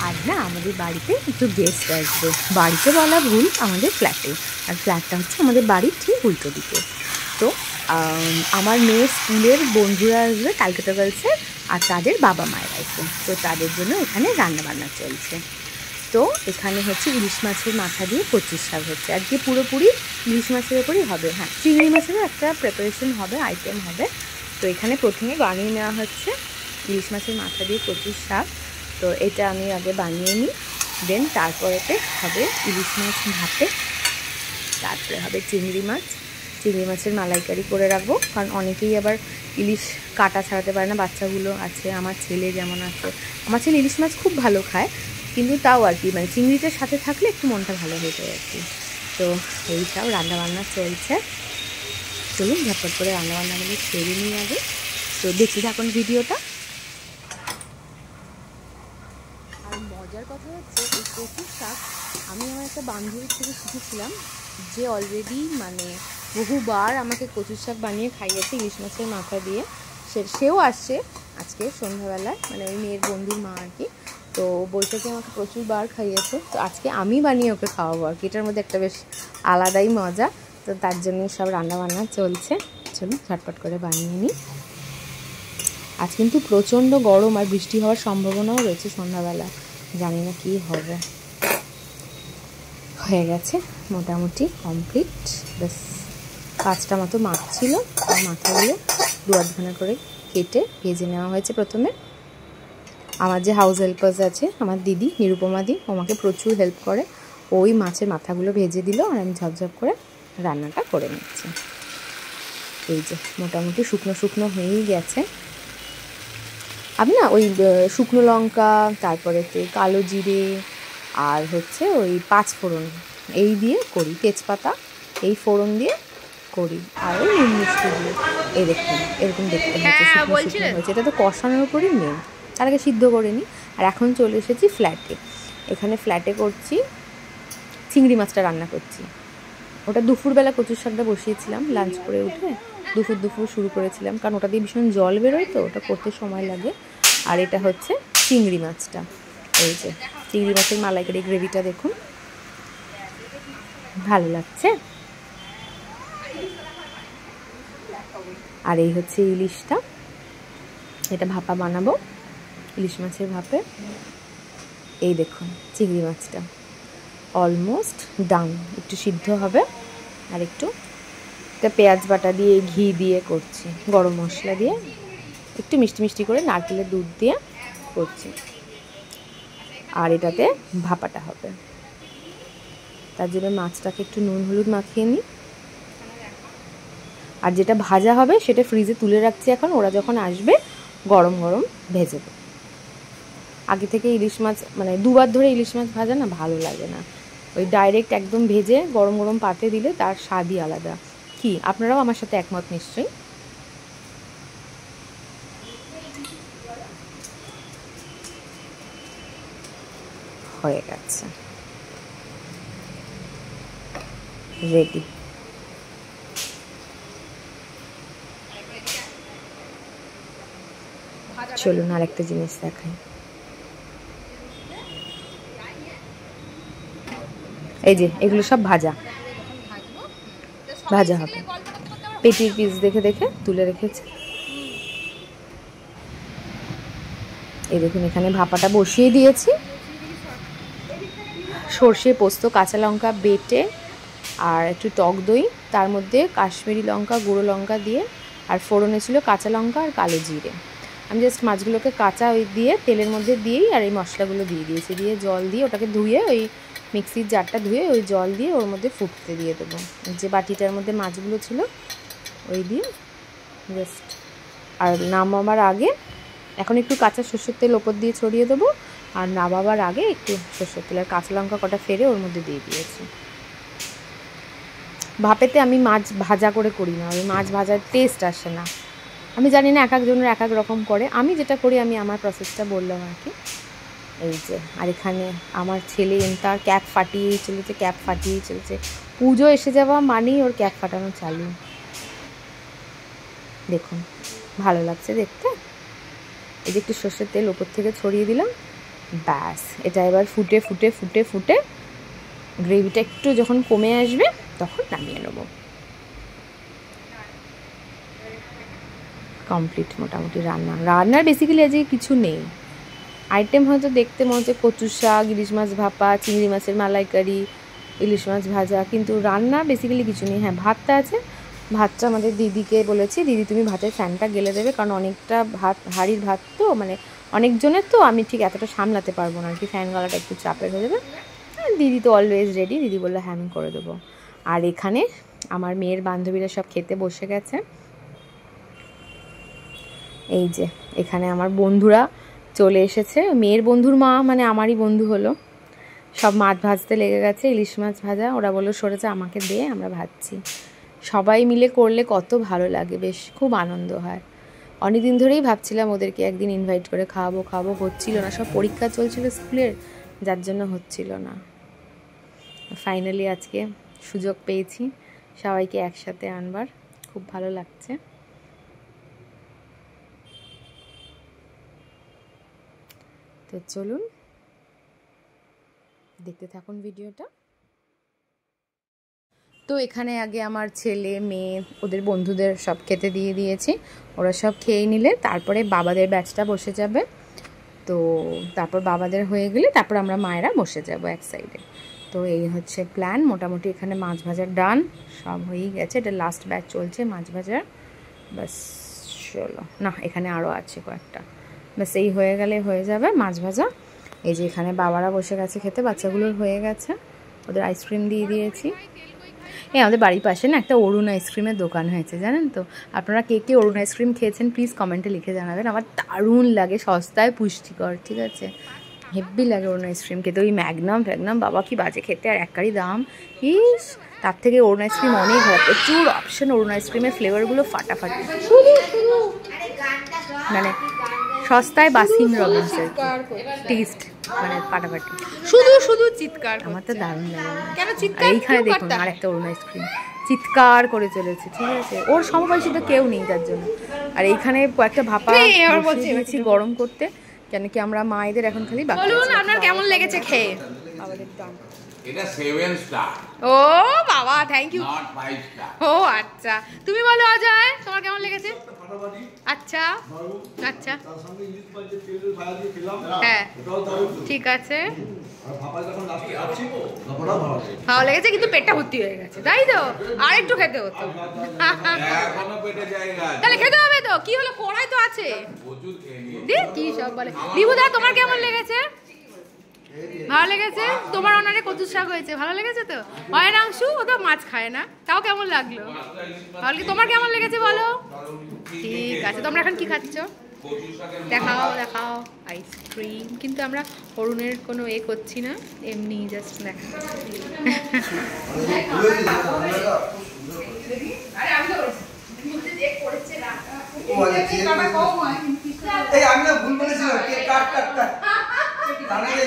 আজ না আমাদের বাড়িতে একটু গেস্ট আসবে। বাড়িতে বলা ভুল, আমাদের ফ্ল্যাটে। আর ফ্ল্যাটটা হচ্ছে আমাদের বাড়ির ঠিক উল্টো দিকে। তো আমার মেয়ের স্কুলের বন্ধুরা আসবে, ক্যালকাটা গার্লসের, আর তাদের বাবা মায়ের আসবে। তো তাদের জন্য এখানে রান্নাবান্না চলছে। তো এখানে হচ্ছে ইলিশ মাছের মাথা দিয়ে কচুর শাক হচ্ছে। আজকে পুরোপুরি ইলিশ মাছের ওপরই হবে। হ্যাঁ, চিংড়ি মাছেরও একটা প্রিপারেশন হবে, আইটেম হবে। তো এখানে প্রথমে বানিয়ে নেওয়া হচ্ছে ইলিশ মাছের মাথা দিয়ে কচুর শাক। তো এটা আমি আগে বানিয়ে নিই, দেন তারপরেতে হবে ইলিশ মাছ ভাপে, তারপরে হবে চিংড়ি মাছ। চিংড়ি মাছের মালাইকারি করে রাখবো, কারণ অনেকেই আবার ইলিশ কাটা ছাড়াতে পারে না, বাচ্চাগুলো আছে, আমার ছেলে যেমন আছে। আমার ছেলে ইলিশ মাছ খুব ভালো খায়, কিন্তু তাও আর কি মানে চিংড়িটার সাথে থাকলে একটু মনটা ভালো হয়ে যায় আর কি। তো এই সব রান্নাবান্না চলছে। চলুন ঝটপট করে রান্নাবান্নাগুলো সেরে নিই আগে। তো দেখতে থাকুন ভিডিওটা। আর মজার কথা হচ্ছে, এই কচুর শাক আমি আমার একটা বান্ধবীর থেকে শিখেছিলাম, যে অলরেডি মানে বহুবার আমাকে কচুর শাক বানিয়ে খাইয়েছে ইলিশ মাছের মাথা দিয়ে। সেও আসছে আজকে সন্ধ্যাবেলায়, মানে ওই মেয়ের বন্ধুর মা আর কি। তো বইটাকে আমাকে প্রচুর বার খাইয়েছে। তো আজকে আমি বানিয়ে ওকে খাওয়াবো আর কি। এটার মধ্যে একটা বেশ আলাদাই মজা। তো তার জন্যই সব রান্নাবান্না চলছে। চলুন ঝটপট করে বানিয়ে নিই। আজ কিন্তু প্রচণ্ড গরম আর বৃষ্টি হওয়ার সম্ভাবনাও রয়েছে সন্ধ্যাবেলা, জানি না কি হবে। হয়ে গেছে মোটামুটি কমপ্লিট। ব্যাস 5টা মতো মাছ ছিল, আর মাথাগুলো 2-8 করে কেটে ভেজে নেওয়া হয়েছে প্রথমে। আমার যে হাউস হেল্পার্স আছে, আমার দিদি নিরুপমা দি, আমাকে প্রচুর হেল্প করে। ওই মাছের মাথাগুলো ভেজে দিল, আর আমি ঝপঝপ করে রান্নাটা করে নিচ্ছি। এই যে মোটামুটি শুকনো শুকনো হয়েই গেছে। আমি না ওই শুকনো লঙ্কা, তারপরে কালো জিরে, আর হচ্ছে ওই 5 ফোড়ন এই দিয়ে করি, তেজপাতা এই ফোড়ন দিয়ে করি, আর ওই নুন মিষ্টি দিয়ে। এই দেখুন এরকম দেখতে হয়েছে, শুকনো শুকনো হয়েছে। এটা তো কষানোর উপরই মেন, তার আগে সিদ্ধ করে নিই। আর এখন চলে এসেছি ফ্ল্যাটে। এখানে ফ্ল্যাটে করছি চিংড়ি মাছটা রান্না করছি। ওটা দুপুরবেলা কচুর শাকটা বসিয়েছিলাম, লাঞ্চ করে উঠে দুপুর শুরু করেছিলাম, কারণ ওটা দিয়ে ভীষণ জল বেরোয়, তো ওটা করতে সময় লাগে। আর এটা হচ্ছে চিংড়ি মাছটা। এই যে চিংড়ি মাছের মালাইকারি গ্রেভিটা দেখুন, ভালো লাগছে। আর এই হচ্ছে ইলিশটা, এটা ভাপা বানাবো, ইলিশ মাছের ভাপে। এই দেখুন চিংড়ি মাছটা অলমোস্ট ডান, একটু সিদ্ধ হবে। আর একটু পেঁয়াজ বাটা দিয়ে, ঘি দিয়ে করছি, গরম মশলা দিয়ে, একটু মিষ্টি মিষ্টি করে নারকেলের দুধ দিয়ে করছি। আর এটাতে ভাপাটা হবে, তার জন্য মাছটাকে একটু নুন হলুদ মাখিয়ে নিই। আর যেটা ভাজা হবে সেটা ফ্রিজে তুলে রাখছি এখন, ওরা যখন আসবে গরম গরম ভেজে দেবো। আগে থেকে ইলিশ মাছ মানে 2বার ধরে ইলিশ মাছ ভাজা না ভালো লাগে না, ওই ডাইরেক্ট একদম ভেজে গরম গরম পাতে দিলে তার স্বাদই আলাদা। কি আপনারাও আমার সাথে একমত নিশ্চয়ই? হয়ে গেছে, রেডি। চলুন আর একটা জিনিস দেখাই। এই যে এগুলো সব ভাজা ভাজা হবে, পেটির পিস দেখে দেখে তুলে রেখেছি। এই দেখুন এখানে ভাপাটা বসিয়ে দিয়েছি, সর্ষে পোস্ত কাঁচা লঙ্কা বেটে আর একটু টক দই, তার মধ্যে কাশ্মীরি লঙ্কা গুঁড়ো লঙ্কা দিয়ে, আর ফোড়নে ছিল কাঁচা লঙ্কা আর কালো জিরে। আমি জাস্ট মাছগুলোকে কাঁচা ওই দিয়ে তেলের মধ্যে দিয়েই আর এই মশলাগুলো দিয়ে দিয়েছি, দিয়ে জল দিয়ে ওটাকে ধুয়ে ওই মিক্সির জারটা ধুয়ে ওই জল দিয়ে ওর মধ্যে ফুটতে দিয়ে দেবো। যে বাটিটার মধ্যে মাছগুলো ছিল ওই দিয়ে জাস্ট। আর নামাবার আগে এখন একটু কাঁচা সর্ষের তেল ওপর দিয়ে ছড়িয়ে দেবো, আর নামাবার আগে একটু সর্ষের তেল আর কাঁচা লঙ্কা কটা ফেরে ওর মধ্যে দিয়ে দিয়েছি। ভাপেতে আমি মাছ ভাজা করে করি না, ওই মাছ ভাজার টেস্ট আসে না। আমি জানি না এক একজনের এক এক রকম করে, আমি যেটা করি আমি আমার প্রসেসটা বললাম আর কি। এই যে আর এখানে আমার ছেলে তার ক্যাপ ফাটিয়েই চলেছে, পুজো এসে যাওয়া মানেই ওর ক্যাপ ফাটানো চালু। দেখুন ভালো লাগছে দেখতে। এই যে একটু সর্ষের তেল ওপর থেকে ছড়িয়ে দিলাম, ব্যাস এটা এবার ফুটে ফুটে ফুটে ফুটে গ্রেভিটা একটু যখন কমে আসবে তখন নামিয়ে নেব। কমপ্লিট মোটামুটি রান্নার বেসিক্যালি আজকে কিছু নেই, আইটেম হয়তো দেখতে মনে হচ্ছে কচু শাক, ইলিশ মাছ ভাপা, চিংড়ি মাছের মালাইকারি, ইলিশ মাছ ভাজা, কিন্তু রান্না বেসিক্যালি কিছু নেই। হ্যাঁ ভাতটা আছে, ভাতটা আমাদের দিদিকে বলেছি, দিদি তুমি ভাতের ফ্যানটা গেলে দেবে, কারণ অনেকটা ভাত হাঁড়ির ভাত তো, মানে অনেকজনের তো আমি ঠিক এতটা সামলাতে পারবো না আর কি, ফ্যান গলাটা একটু চাপের হয়ে যাবে। দিদি তো অলওয়েজ রেডি, দিদি বললো হ্যাঁ আমি করে দেবো। আর এখানে আমার মেয়ের বান্ধবীরা সব খেতে বসে গেছে। এই যে এখানে আমার বন্ধুরা চলে এসেছে, মেয়ের বন্ধুর মা মানে আমারই বন্ধু হলো, সব মাছ ভাজতে লেগে গেছে, ইলিশ মাছ ভাজা। ওরা বললো সরেছে আমাকে দে, আমরা ভাজছি। সবাই মিলে করলে কত ভালো লাগে, বেশ খুব আনন্দ হয়। অনেকদিন ধরেই ভাবছিলাম ওদেরকে একদিন ইনভাইট করে খাওয়াবো, হচ্ছিল না, সব পরীক্ষা চলছিল স্কুলের, যার জন্য হচ্ছিল না। ফাইনালি আজকে সুযোগ পেয়েছি সবাইকে একসাথে আনবার, খুব ভালো লাগছে। তো চলুন দেখতে থাকুন ভিডিওটা। তো এখানে আগে আমার ছেলে মেয়ে ওদের বন্ধুদের সব খেতে দিয়ে দিয়েছি, ওরা সব খেয়ে নিলে তারপরে বাবাদের ব্যাচটা বসে যাবে। তো তারপর বাবাদের হয়ে গেলে তারপর আমরা মায়েরা বসে যাব এক সাইডে। তো এই হচ্ছে প্ল্যান। মোটামুটি এখানে মাছ ভাজার ডান সব হয়েই গেছে, এটা লাস্ট ব্যাচ চলছে মাছ ভাজার। বাস চলো না, এখানে আরও আছে কয়েকটা, বাস এই হয়ে গেলে হয়ে যাবে মাছ ভাজা। এই যে এখানে বাবারা বসে গেছে খেতে, বাচ্চাগুলোর হয়ে গেছে, ওদের আইসক্রিম দিয়ে দিয়েছি। আমাদের বাড়ির পাশে না একটা অরুণ আইসক্রিমের দোকান হয়েছে, জানেন তো? আপনারা কে কে অরুণ আইসক্রিম খেয়েছেন প্লিজ কমেন্টে লিখে জানাবেন। আমার দারুণ লাগে, সস্তায় পুষ্টিকর, ঠিক আছে, হেব্বি লাগে অরুণ আইসক্রিম খেতে। ওই ম্যাগনাম বাবা কি বাজে খেতে, আর এককারি দাম। ইস, তার থেকে অরুণ আইসক্রিম অনেক ভালো, প্রচুর অপশন অরুণ আইসক্রিমের, ফ্লেভারগুলো ফাটাফাটি, মানে সস্তায় বাসিম রবিন্সের টেস্ট, মানে ফাটাফাটি, শুধু চিৎকার। আমার তো দারুণ লাগে কেন চিৎকার। এইখানে দেখুন আর একটা অরুণ আইসক্রিম চিৎকার করে চলেছে, ঠিক আছে, ওর সমবয়সী তো কেউ নেই তার জন্য। আর এইখানে কয়েকটা ভাপা দিয়েছি গরম করতে, কেন কি আমরা মায়েদের এখন খালি বাকি। বলুন আপনার কেমন লেগেছে খেয়ে? আমাদের দাম এটা 7 স্টার। ও বাবা, থ্যাংক ইউ। Not 5 star. ও আচ্ছা, তুমি বলো অজয় তোমার কেমন লেগেছে? আচ্ছা আচ্ছা, হ্যাঁ ঠিক আছে, ভালো লেগেছে, কিন্তু পেটটা ভর্তি হয়ে গেছে, তাই তো? আর একটু খেতে হতো, এখনো পেটে জায়গা আছে, তাহলে খেতে হবে তো। কি হলো, কড়াই তো আছে, প্রচুর খেয়ে নিয়ে। দি কি সব বলে। বিভুদা তোমার কেমন লেগেছে? ভালো লেগেছে। তোমার অনারে কচুর শাক হয়েছে, ভালো লেগেছে তো? অয়নাংশু ও তো মাছ খায় না, তাও কেমন লাগলো? তোমার কেমন লেগেছে বলো? ঠিক আছে, তোমরা এখন কি খাচ্ছ? দেখাও আইসক্রিম, কিন্তু আমরা অরুণের কোনো করছি না, এমনি জাস্ট দেখা। আমি না ভুল বলেছিলাম, কাট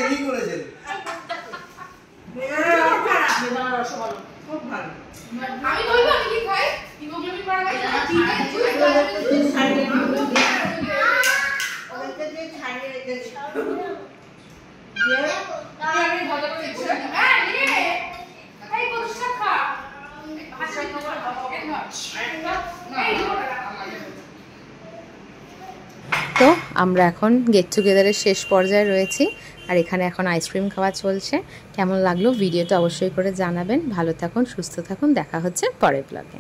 কি করেছেন? আমি বলবো আমি কি খাই, হিমোগ্লোবিন বাড়া খাই না, ঠিক আছে ওদেরকে দিয়ে ছাড়িয়ে রেখেছি। আমি ভালো করে দিচ্ছি, হ্যাঁ নিয়ে এই কতটা খা ভাষা তোমার তো আমরা এখন গেট টুগেদারের শেষ পর্যায়ে রয়েছি, আর এখানে এখন আইসক্রিম খাওয়া চলছে। কেমন লাগলো ভিডিওটা অবশ্যই করে জানাবেন। ভালো থাকুন, সুস্থ থাকুন, দেখা হচ্ছে পরের ব্লগে।